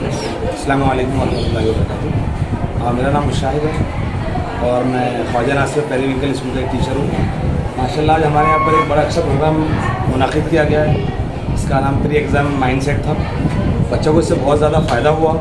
अस्सलाम वालेकुम वरहमतुल्लाहि वबरकातुहू। मेरा नाम मुशाहिद है और मैं ख्वाजा नासिर पेरीविंकल स्कूल का एक टीचर हूँ। माशाल्लाह आज हमारे यहाँ पर एक बड़ा अच्छा प्रोग्राम मुनाकिद किया गया है। इसका नाम प्री एग्ज़ाम माइंडसेट था। बच्चों को इससे बहुत ज़्यादा फ़ायदा हुआ।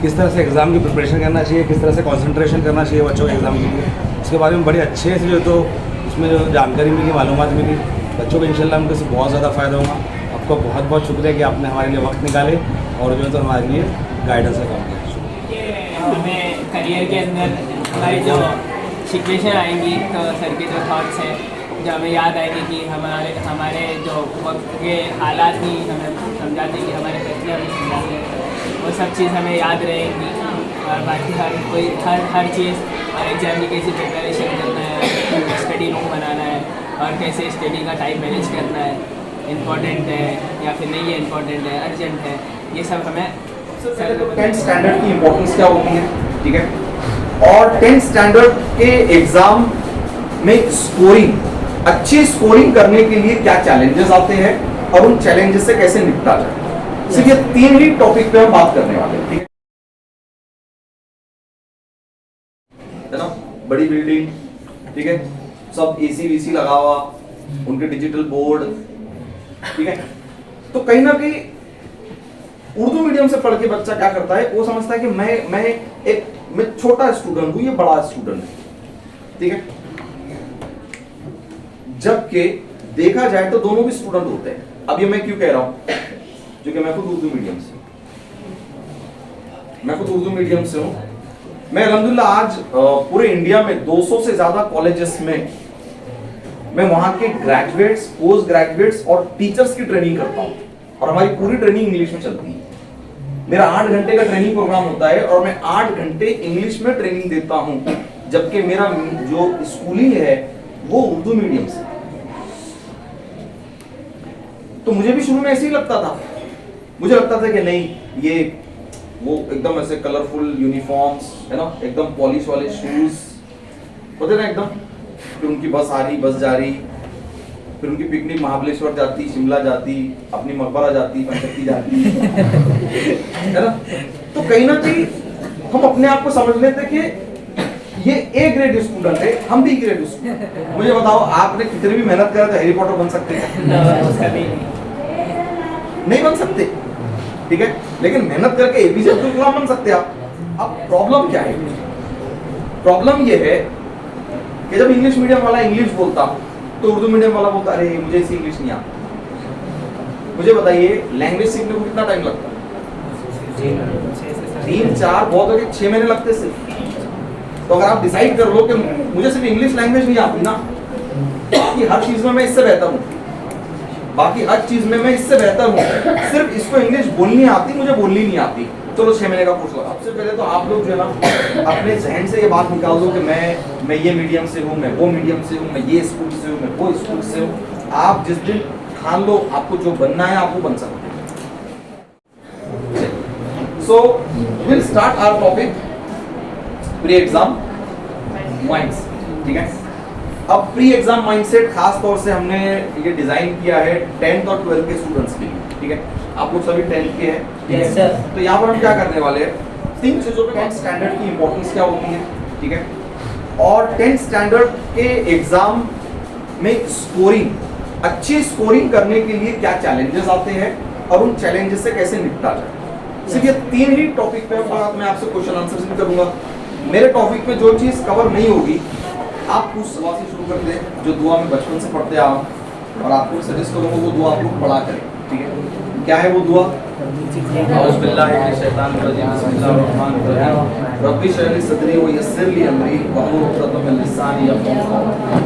किस तरह से एग्ज़ाम की प्रिपरेशन करना चाहिए, किस तरह से कंसंट्रेशन करना चाहिए बच्चों के एग्ज़ाम के लिए, इसके बारे में बड़े अच्छे से तो उसमें जो जानकारी मिली, मालूमात मिली बच्चों को, इंशाल्लाह उनको इससे बहुत ज़्यादा फ़ायदा होगा। आपका बहुत बहुत शुक्रिया कि आपने हमारे लिए वक्त निकाले और जो है तो हमारे लिए गाइडेंस का काम किया। हमें करियर के अंदर हमारी जो सिचुएशन आएंगी तो सर के जो थॉट्स हैं जो हमें याद आएंगे कि हमारे जो वक्त के हालात ही हमें समझाते कि हमारे फैसले हमें समझाते हैं, वो सब चीज़ हमें याद रहेंगी। और बाकी हर चीज़ और एग्जाम की कैसी प्रिपरेशन करना है, स्टडी रूम बनाना है और कैसे स्टडी का टाइम मैनेज करना है, इम्पोर्टेंट है या फिर नहीं है, इम्पोर्टेंट है, अर्जेंट है, ये सब हमें 10th स्टैंडर्ड की इम्पोर्टेंस क्या होती है, ठीक है। और 10th स्टैंडर्ड के एग्जाम में स्कोरिंग, अच्छी स्कोरिंग करने के लिए क्या चैलेंजेस आते हैं और उन चैलेंजेस से कैसे निपटा जाए, सिर्फ ये 3 ही टॉपिक पे हम बात करने वाले हैं, ठीक है ना। बड़ी बिल्डिंग, ठीक है, सब एसी वीसी लगा हुआ, उनके डिजिटल बोर्ड, ठीक है। तो कहीं ना कहीं उर्दू मीडियम से पढ़ के बच्चा क्या करता है, वो समझता है कि मैं छोटा स्टूडेंट हूं, ये बड़ा स्टूडेंट है, ठीक है। जबकि देखा जाए तो दोनों भी स्टूडेंट होते हैं। अब ये मैं क्यों कह रहा हूं, क्योंकि मैं खुद उर्दू मीडियम से हूं। मैं अल्हम्दुलिल्लाह आज पूरे इंडिया में 200 से ज्यादा कॉलेजेस में मैं वहां के ग्रेजुएट्स, पोस्ट ग्रेजुएट्स और टीचर्स की ट्रेनिंग करता हूं और हमारी पूरी ट्रेनिंग इंग्लिश में चलती है। मेरा 8 घंटे का ट्रेनिंग प्रोग्राम होता है और मैं 8 घंटे इंग्लिश में ट्रेनिंग देता हूं, जबकि मेरा जो स्कूलिंग है वो उर्दू मीडियम से। तो मुझे भी शुरू में ऐसे ही लगता था, मुझे लगता था कि नहीं, ये वो एकदम ऐसे कलरफुल यूनिफॉर्म्स है ना, एकदम पॉलिश वाले शूज होते ना एकदम, फिर उनकी बस आ रही, बस जा रही, फिर उनकी पिकनिक महाबलेश्वर जाती, शिमला जाती, अपनी मकबरा जाती, पंचक्की जाती है ना। तो कहीं ना कहीं हम अपने आप को समझ लेते कि ये ए ग्रेड स्टूडेंट है, हम बी ग्रेड स्टूडेंट। मुझे बताओ, आपने कितनी भी मेहनत करा तो हैरी पॉटर बन सकते हैं? नहीं बन सकते, ठीक है। लेकिन मेहनत करके एपीजे अब्दुल कलाम बन सकते आप। अब प्रॉब्लम क्या है? प्रॉब्लम ये है कि जब इंग्लिश मीडियम वाला इंग्लिश बोलता तो उर्दू मीडियम वाला बोलता, अरे मुझे इसी इंग्लिश नहीं आता। मुझे बताइए, लैंग्वेज सीखने को कितना टाइम लगता है? 3-4 बहुत हो गए, 6 महीने लगते सिर्फ। तो अगर आप डिसाइड कर लो कि मुझे सिर्फ इंग्लिश लैंग्वेज नहीं आती ना, बाकी हर चीज में मैं इससे बेहतर हूँ, सिर्फ इसको इंग्लिश बोलनी आती, मुझे बोलनी नहीं आती, चलो 6 महीने का कोर्स लगा। सबसे पहले तो आप लोग जो है ना अपने जहन से ये बात निकाल दो कि मैं ये मीडियम से हूँ, मैं वो मीडियम से हूँ, मैं ये स्कूल से हूँ, मैं वो स्कूल से हूँ। आप जिस दिन ठान लो आपको जो बनना है, आप वो बन सकते हैं। So will start our topic pre exam minds, ठीक है। अब प्री एग्जाम माइंडसेट खास तौर से हमने ये डिजाइन किया है 10th और 12th के स्टूडेंट्स के लिए, ठीक है। आप लोग सभी 10th के हैं, Yes, sir. तो यहाँ पर हम क्या करने वाले हैं, 3 चीजों पे 10th स्टैंडर्ड की इंपॉर्टेंस क्या होती है, ठीक है। और 10th स्टैंडर्ड के एग्जाम में स्कोरिंग, अच्छी स्कोरिंग करने के लिए क्या चैलेंजेस आते हैं और उन चैलेंजेस से कैसे निपटा जाए। सिर्फ ये 3 ही टॉपिक पे मैं आपसे क्वेश्चन आंसर नहीं करूंगा। मेरे टॉपिक में जो चीज कवर नहीं होगी, आप उस सवाल से शुरू कर दें जो दुआ में बचपन से पढ़ते आओ, और आपको सजेस्ट करूंगा वो दुआ आप लोग पढ़ा करें, ठीक है। क्या है वो दुआ? रब्बी इश्रह ली सदरी व यस्सिर ली अमरी वहलुल उक़दतम मिन लिसानी यफ़क़हू क़ौली।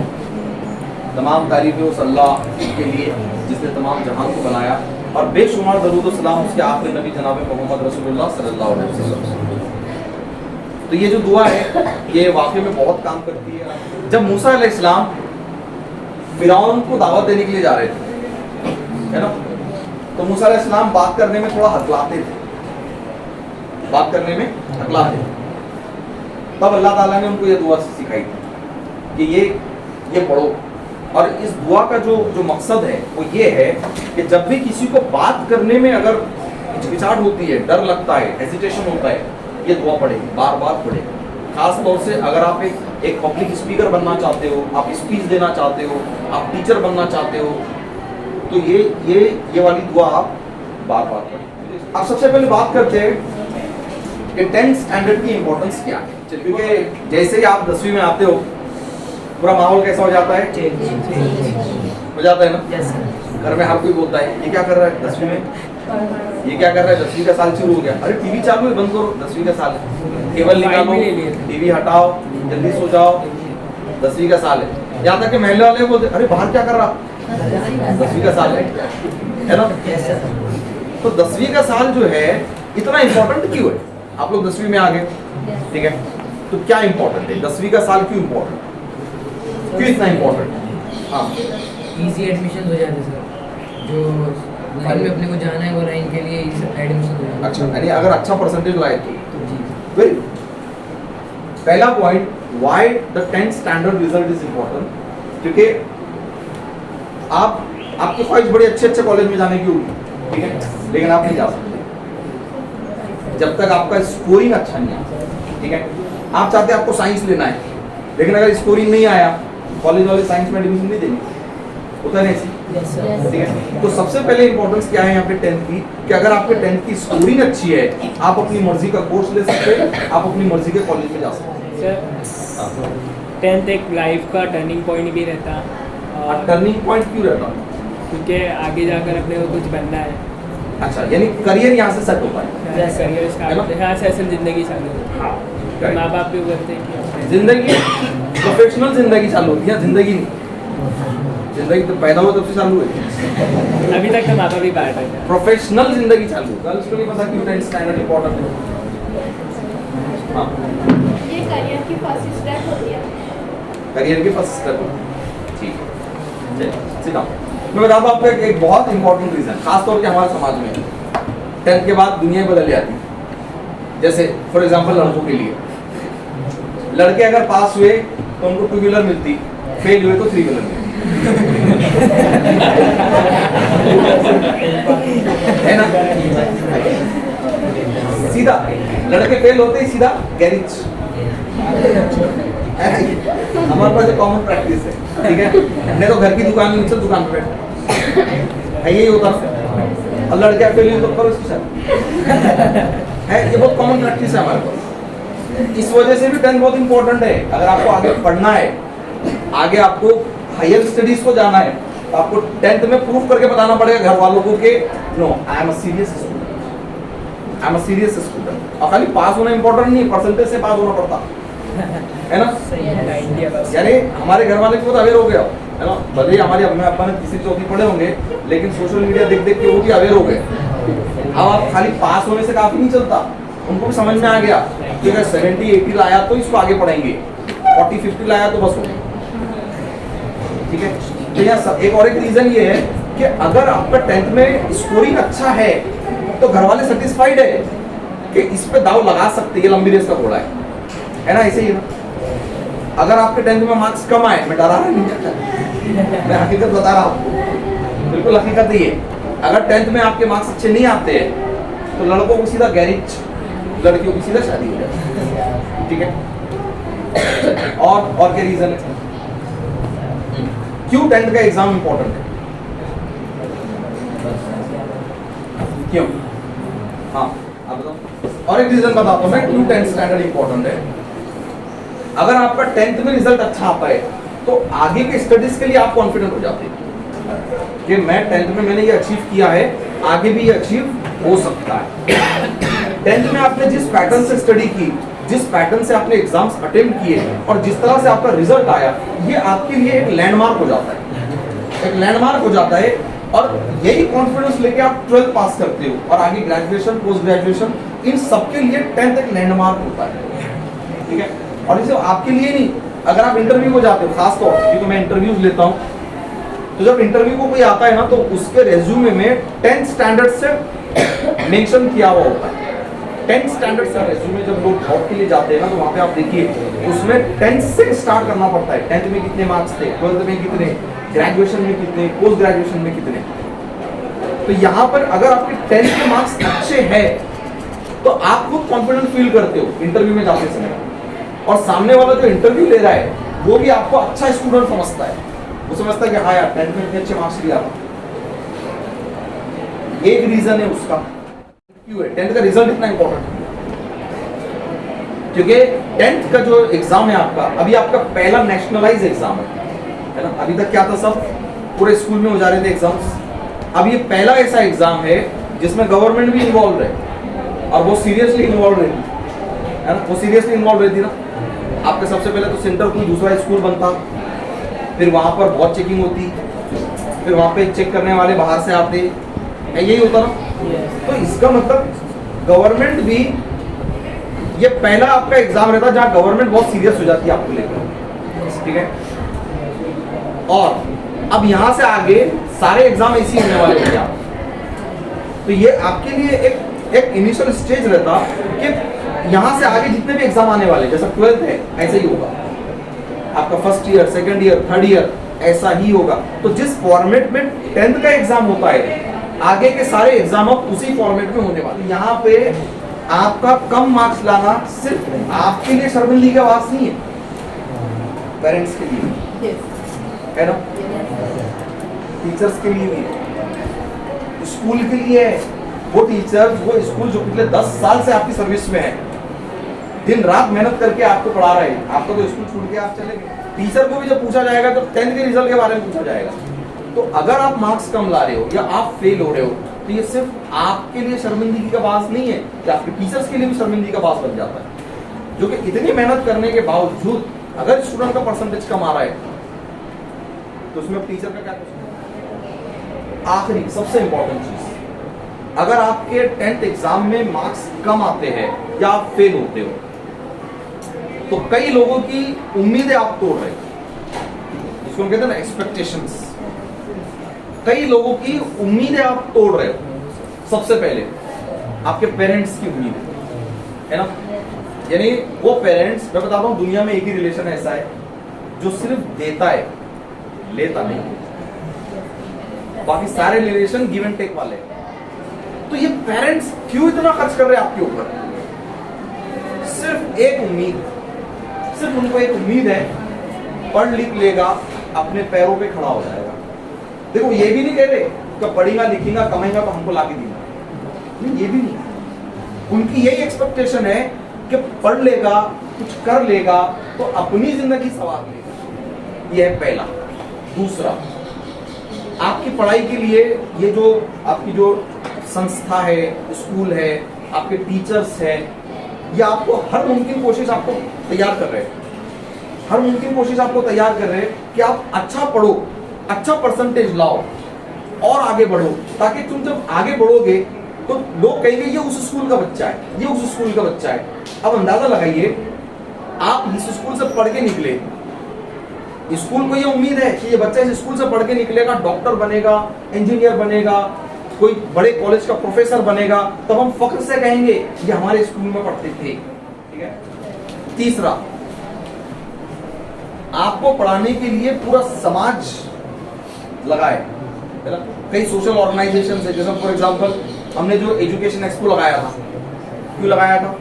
तमाम तारीफ़ें उस अल्लाह के लिए जिसने तमाम जहान को बनाया, और बेशुमार दरूद व सलाम उसके आखिरी नबी जनाब मोहम्मद रसूलुल्लाह सल्लल्लाहु अलैहि वसल्लम। तो ये जो दुआ है ये वाकई में बहुत काम करती है। जब मूसा अलैहिस्सलाम फिरौन को दावत देने के लिए जा रहे थे, है ना, तो मूसा अलैहिस्सलाम बात करने में थोड़ा हकलाते थे, तब अल्लाह ताला ने उनको ये दुआ सिखाई थी कि ये पढ़ो। और इस दुआ का जो मकसद है वो ये है कि जब भी किसी को बात करने में अगर हिचकिचाहट होती है, डर लगता है, हेजिटेशन होता है, ये दुआ पढ़ेगी, बार बार पढ़ेगी। खास तौर से अगर आप एक पब्लिक स्पीकर बनना चाहते हो, आप स्पीच देना चाहते हो, आप टीचर बनना चाहते हो, तो ये वाली दुआ आप बार बार पढ़ें। अब सबसे पहले बात करते हैं कि 10th स्टैंडर्ड की इंपॉर्टेंस क्या है, क्योंकि जैसे ही आप 10वीं में आते हो पूरा माहौल कैसा हो जाता है, हो जाता है ना। घर में हर कोई बोलता है ये क्या कर रहा है 10वीं में, ये क्या कर रहा है, 10वीं का साल शुरू हो गया, अरे टीवी चालू है, बंद करो, 10वीं का साल है, केबल निकालो, टीवी हटाओ, जल्दी सो जाओ, 10वीं का साल है। यहाँ तक कि महल्ले वाले बोलते अरे बाहर क्या कर रहा, 10वीं का साल है ना। तो 10वीं का साल जो है इतना इंपॉर्टेंट क्यों है, आप लोग 10वीं में आ गए, ठीक है, तो क्या इंपॉर्टेंट है 10वीं का साल, क्यों इंपॉर्टेंट, क्यों इतना इंपॉर्टेंट। हाँ, इजी एडमिशन हो जाते सर, जो लाइन में अपने को जाना है वो लाइन के लिए एडमिशन हो जाता। अच्छा, यानी अगर अच्छा परसेंटेज लाए तो वेरी पहला point, why the 10th standard result is important, क्योंकि आपकी ख्वाहिश बड़े अच्छे कॉलेज में जाने की होगी, ठीक है, लेकिन आप नहीं जा सकते जब तक आपका स्कोरिंग अच्छा नहीं आता, ठीक है। आप चाहते हैं आपको साइंस लेना है, लेकिन अगर स्कोरिंग नहीं आया, कॉलेज वाले साइंस में एडमिशन नहीं देंगे, होता नहीं ऐसी, ठीक है। तो सबसे पहले इंपॉर्टेंस क्या है यहाँ पे 10th की, कि अगर आपके 10th की स्कोरिंग अच्छी है, आप अपनी मर्जी का कोर्स ले सकते हैं, आप अपनी मर्जी के कॉलेज में जा सकते हैं। सर 10th एक लाइफ का टर्निंग पॉइंट भी रहता, और टर्निंग पॉइंट क्यों रहता है, क्योंकि आगे जाकर अपने को कुछ बनना है। अच्छा, यानी करियर यहाँ से सेट होता है, करियर स्टार्ट होता है, यहाँ से असल जिंदगी चालू होती है। हाँ, माँ बाप भी बोलते हैं कि जिंदगी प्रोफेशनल जिंदगी चालू होती है, जिंदगी नहीं, जिंदगी तो पैदा हुआ तब से चालू है, अभी तक तो माँ बाप भी बाहर रहते हैं। प्रोफेशनल जिंदगी चालू। गर्ल्स को नहीं पता क्यों 10th स्टैंडर्ड इंपॉर्टेंट है। हाँ, ये करियर की फर्स्ट स्टेप होती है। करियर की फर्स्ट स्टेप, ठीक है। चलिए sit down। मैं बताता हूँ आपको एक बहुत इंपॉर्टेंट रीजन, खास तौर पे हमारे समाज में 10th के बाद दुनिया बदल जाती है। जैसे फॉर एग्जांपल लड़कों के लिए, लड़के अगर पास हुए तो उनको 2 व्हीलर मिलती, फेल हुए तो 3 व्हीलर मिलती, है ना। सीधा लड़के फेल होते ही सीधा गैरेज, हमारे पास कॉमन प्रैक्टिस है, ठीक है। नहीं तो घर की दुकान में चल दुकान पे बैठ, यही होता है। और लड़के फेल हुए तो करो इसके साथ, है, ये बहुत कॉमन प्रैक्टिस है हमारे पास। इस वजह से भी 10th बहुत इंपॉर्टेंट है। अगर आपको आगे पढ़ना है, आगे आपको हायर स्टडीज को जाना है, तो आपको 10th में प्रूफ करके बताना पड़ेगा घर वालों को कि no I am a serious student, I am a serious student. और खाली पास होना इंपॉर्टेंट नहीं, परसेंटेज से पास होना पड़ता है ना। यानी हमारे घर वाले को तो अवेयर हो गया है ना, भले ही हमारी अम्मा अब्बा ने तीसरी चौथी पढ़े होंगे, लेकिन सोशल मीडिया देख देख के वो भी अवेयर हो गए। अब आप खाली पास होने से काफी नहीं चलता, उनको भी समझ में आ गया कि अगर 70-80 लाया तो इसको आगे पढ़ाएंगे, 40-50 लाया तो बस हो गया, ठीक है। तो यहाँ एक और एक रीजन ये है कि अगर आपका 10th में स्कोरिंग अच्छा है तो घर वाले सेटिस्फाइड है कि इस पे दाव लगा सकते, ये लंबी रेस का घोड़ा है ना, ऐसे ही है ना। अगर आपके 10th में मार्क्स कम आए, मैं डरा नहीं जाता, मैं हकीकत बता रहा हूँ, बिल्कुल हकीकत ही है। अगर 10th में आपके मार्क्स अच्छे नहीं आते हैं तो लड़कों को सीधा गैरेज, लड़कियों की सीधा शादी हो जाती है, ठीक है। और क्या रीजन है क्यों 10th का एग्जाम इंपॉर्टेंट है, क्यों? हाँ आप बताओ। और एक रीजन बताता हूँ मैं क्यों 10th स्टैंडर्ड इंपॉर्टेंट है। अगर आपका 10th में रिजल्ट अच्छा आता है तो आगे के स्टडीज के लिए आप कॉन्फिडेंट हो जाते हैं कि मैं 10th में मैंने ये अचीव किया है, आगे भी ये अचीव हो सकता है। 10th में आपने जिस पैटर्न से स्टडी की, जिस पैटर्न से आपने एग्जाम्स अटेम्प्ट किए और जिस तरह से आपका रिजल्ट आया, ये आपके लिए एक लैंडमार्क हो जाता है, एक लैंडमार्क हो जाता है। और यही कॉन्फिडेंस लेके आप 12th पास करते हो और आगे ग्रेजुएशन, पोस्ट ग्रेजुएशन, इन सबके लिए 10th एक लैंडमार्क होता है, ठीक है। और इसे आपके लिए नहीं, अगर आप इंटरव्यू को जाते हो, खास तौर क्योंकि मैं इंटरव्यूज लेता हूँ, तो जब इंटरव्यू को कोई आता है ना तो उसके रेज्यूमे में 10th स्टैंडर्ड से मेंशन किया हुआ होता है। 10th स्टैंडर्ड से रेज्यूमे जब लोग जॉब के लिए जाते हैं ना तो वहाँ पे आप देखिए उसमें 10th से स्टार्ट करना पड़ता है। 10th में कितने मार्क्स थे, 12th में कितने, ग्रेजुएशन में कितने, पोस्ट ग्रेजुएशन में कितने। तो तो यहाँ पर अगर आपके 10th के मार्क्स अच्छे हैं तो आप खुद कॉन्फिडेंट फील करते हो इंटरव्यू में जाते समय, और सामने वाला जो इंटरव्यू ले रहा है वो भी आपको अच्छा स्टूडेंट समझता है, वो समझता है कि हाँ यार 10th में इतने अच्छे मार्क्स लिया था। एक रीजन है उसका, क्यों है 10th का रिजल्ट इतना इंपॉर्टेंट है, क्योंकि 10th का जो एग्जाम है आपका, अभी आपका पहला नेशनलाइज एग्जाम है ना। अभी तक क्या था, सब पूरे स्कूल में हो जा रहे थे एग्जाम्स, अब ये पहला ऐसा एग्जाम है जिसमें गवर्नमेंट भी इन्वॉल्व है, और वो सीरियसली इन्वॉल्व रहती है ना, वो सीरियसली इन्वॉल्व रहती ना। आपके सबसे पहले तो सेंटर कोई दूसरा स्कूल बनता, फिर वहां पर बहुत चेकिंग होती, फिर वहां पे चेक करने वाले बाहर से आते, यही होता ना। तो इसका मतलब गवर्नमेंट भी, ये पहला आपका एग्जाम रहता जहां गवर्नमेंट बहुत सीरियस हो जाती है आपको लेकर, ठीक है। और अब यहां से आगे सारे एग्जाम ऐसे ही होने वाले होंगे आप, तो ये आपके लिए एक इनिशियल स्टेज रहता कि यहां से आगे जितने भी एग्जाम आने वाले, जैसा 12th है ऐसे ही होगा आपका, first year, second year, third year ऐसा ही होगा। तो जिस फॉर्मेट में 10th का एग्जाम होता है, आगे के सारे एग्जाम अब उसी फॉर्मेट में होने वाले। यहाँ पे आपका कम मार्क्स लाना सिर्फ आपके लिए शर्मिंदगी का बात नहीं है, पेरेंट्स के लिए है ना, टीचर्स के लिए भी है, स्कूल के लिए है। वो टीचर्स, वो स्कूल जो पिछले 10 साल से आपकी सर्विस में है, दिन रात मेहनत करके आपको पढ़ा रहे हैं, आपको तो स्कूल छोड़ के आप चले गए। टीचर को भी जब पूछा जाएगा तो 10th के रिजल्ट के बारे में पूछा जाएगा। तो अगर आप मार्क्स कम ला रहे हो या आप फेल हो रहे हो, तो ये सिर्फ आपके लिए शर्मिंदगी का बात नहीं है, कि आपके टीचर्स के लिए भी शर्मिंदगी का बात बन जाता है, जो कि इतनी मेहनत करने के बावजूद अगर स्टूडेंट का परसेंटेज कम आ रहा है तो उसमें टीचर का क्या कुछ। आखिरी सबसे इंपॉर्टेंट चीज, अगर आपके 10th एग्जाम में मार्क्स कम आते हैं या आप फेल होते हो, तो कई लोगों की उम्मीदें आप तोड़ रहे हो, जिसको हम कहते हैं ना एक्सपेक्टेशंस। कई लोगों की उम्मीदें आप तोड़ रहे हो। सबसे पहले आपके पेरेंट्स की उम्मीद है ना, यानी वो पेरेंट्स, मैं बता रहा हूं दुनिया में एक ही रिलेशन ऐसा है जो सिर्फ देता है, लेता नहीं, बाकी सारे रिलेशन गिव एंड टेक वाले हैं। तो ये पेरेंट्स क्यों इतना खर्च कर रहे हैं आपके ऊपर? सिर्फ एक उम्मीद, सिर्फ उनको एक उम्मीद है, पढ़ लिख लेगा, अपने पैरों पे खड़ा हो जाएगा। देखो ये भी नहीं कह रहे कि पढ़ेगा लिखेगा कमाएगा तो हमको लाके देगा, नहीं, ये भी नहीं। उनकी यही एक्सपेक्टेशन है कि पढ़ लेगा, कुछ कर लेगा तो अपनी जिंदगी संवार लेगा। यह है पहला। दूसरा, आपकी पढ़ाई के लिए ये जो आपकी जो संस्था है, स्कूल है, आपके टीचर्स है, ये आपको हर मुमकिन कोशिश आपको तैयार कर रहे हैं, हर मुमकिन कोशिश आपको तैयार कर रहे हैं कि आप अच्छा पढ़ो, अच्छा परसेंटेज लाओ और आगे बढ़ो, ताकि तुम जब आगे बढ़ोगे तो लोग कहेंगे ये उस स्कूल का बच्चा है, ये उस स्कूल का बच्चा है। अब अंदाजा लगाइए, आप इस स्कूल से पढ़ के निकले, स्कूल को ये उम्मीद है कि ये बच्चा इस स्कूल से पढ़ के निकलेगा, डॉक्टर बनेगा, इंजीनियर बनेगा, कोई बड़े कॉलेज का प्रोफेसर बनेगा, तब हम फख्र से कहेंगे ये हमारे स्कूल में पढ़ते थे, ठीक है। तीसरा, आपको पढ़ाने के लिए पूरा समाज लगाए, कई सोशल ऑर्गेनाइजेशन है, जैसे फॉर एग्जांपल हमने जो एजुकेशन एक्सपो लगाया था, क्यों लगाया था?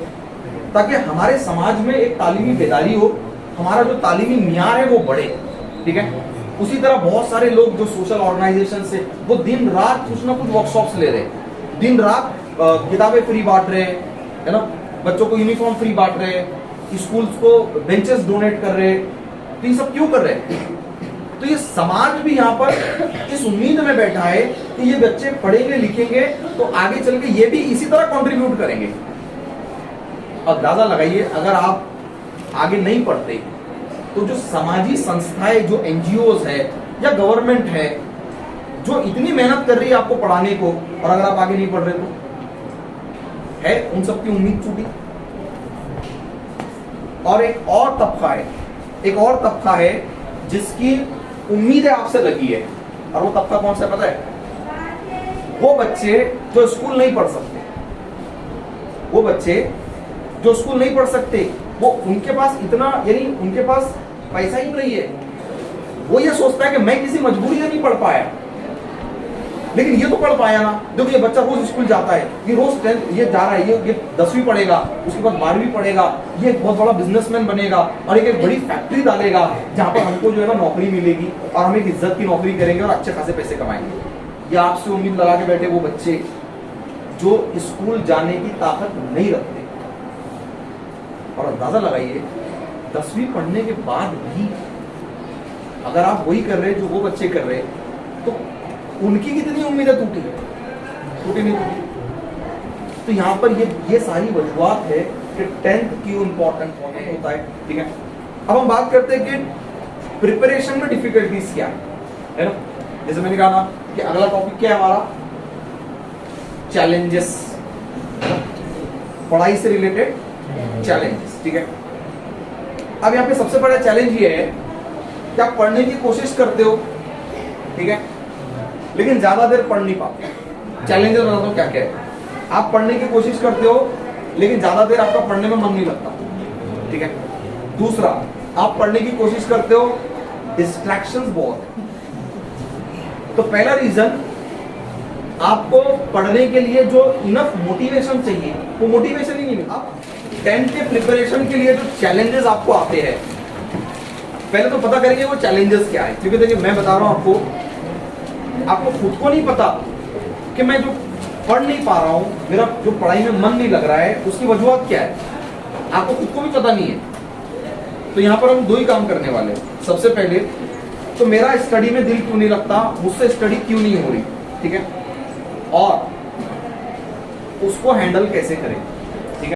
ताकि हमारे समाज में एक तालीमी बेदारी हो, हमारा जो तालीमी मियार है वो बढ़े, ठीक है। उसी तरह बहुत सारे लोग जो सोशल ऑर्गेनाइजेशन से, वो दिन रात कुछ ना कुछ वर्कशॉप्स ले रहे, दिन रात किताबें फ्री बांट रहे है ना, बच्चों को यूनिफॉर्म फ्री बांट रहे, स्कूल्स को बेंचेस डोनेट कर रहे। तो ये सब क्यों कर रहे हैं? तो ये समाज भी यहाँ पर इस उम्मीद में बैठा है कि ये बच्चे पढ़ेंगे लिखेंगे तो आगे चल के ये भी इसी तरह कंट्रीब्यूट करेंगे। अब अंदाजा लगाइए, अगर आप आगे नहीं पढ़ते तो जो समाजी संस्थाएं, जो एनजीओज है या गवर्नमेंट है, जो इतनी मेहनत कर रही है आपको पढ़ाने को, और अगर आप आगे नहीं पढ़ रहे तो है उन सबकी उम्मीद छूटी। और एक और तबका है जिसकी उम्मीदें आपसे लगी है, और वो तबका कौन सा पता है? वो बच्चे जो स्कूल नहीं पढ़ सकते, वो बच्चे जो स्कूल नहीं पढ़ सकते, वो उनके पास इतना, यानी उनके पास पैसा ही नहीं है, वो ये सोचता है कि मैं किसी मजबूरी से नहीं पढ़ पाया, लेकिन ये तो पढ़ पाया ना। देखो ये बच्चा रोज स्कूल जाता है, ये रोज 10th ये जा रहा है, ये 10वीं पढ़ेगा, उसके बाद 12वीं पढ़ेगा, ये एक बहुत बड़ा बिजनेसमैन बनेगा और एक बड़ी फैक्ट्री डालेगा जहाँ पर हमको जो है ना नौकरी मिलेगी और हम एक इज्जत की नौकरी करेंगे और अच्छे खासे पैसे कमाएंगे। या आपसे उम्मीद लगा के बैठे वो बच्चे जो स्कूल जाने की ताकत नहीं रखते, और अंदाजा लगाइए 10वीं पढ़ने के बाद भी अगर आप वही कर रहे हैं जो वो बच्चे कर रहे हैं, तो उनकी कितनी उम्मीदें टूटी नहीं टूटी। तो यहाँ पर ये सारी वजूहत है कि 10th क्यों इंपॉर्टेंट होता है। ठीक है, अब हम बात करते हैं कि प्रिपरेशन में डिफिकल्टीज क्या है ना। जैसे मैंने कहा ना कि अगला टॉपिक क्या है हमारा, चैलेंजेस, पढ़ाई से रिलेटेड चैलेंजेस। ठीक है, अब यहाँ पे सबसे बड़ा चैलेंज ये है कि आप पढ़ने की कोशिश करते हो, ठीक है, लेकिन ज्यादा देर पढ़ नहीं पाते। चैलेंजेस बताता हूँ क्या क्या है। आप पढ़ने की कोशिश करते हो लेकिन ज्यादा देर आपका पढ़ने में मन नहीं लगता। ठीक है, दूसरा, आप पढ़ने की कोशिश करते हो, डिस्ट्रैक्शंस बहुत है। तो पहला रीजन, आपको पढ़ने के लिए जो इनफ मोटिवेशन चाहिए वो मोटिवेशन ही नहीं मिलता। आप 10th के प्रिपरेशन के लिए जो चैलेंजेस आपको आते हैं, पहले तो पता करेंगे वो चैलेंजेस क्या है। क्योंकि देखिए मैं बता रहा हूं आपको खुद को नहीं पता कि मैं जो पढ़ नहीं पा रहा हूं, मेरा जो पढ़ाई में मन नहीं लग रहा है, उसकी वजूहत क्या है, आपको खुद को भी पता नहीं है। तो यहाँ पर हम दो ही काम करने वाले हैं। सबसे पहले तो मेरा स्टडी में दिल क्यों नहीं लगता, मुझसे स्टडी क्यों नहीं हो रही, ठीक है, और उसको हैंडल कैसे करें।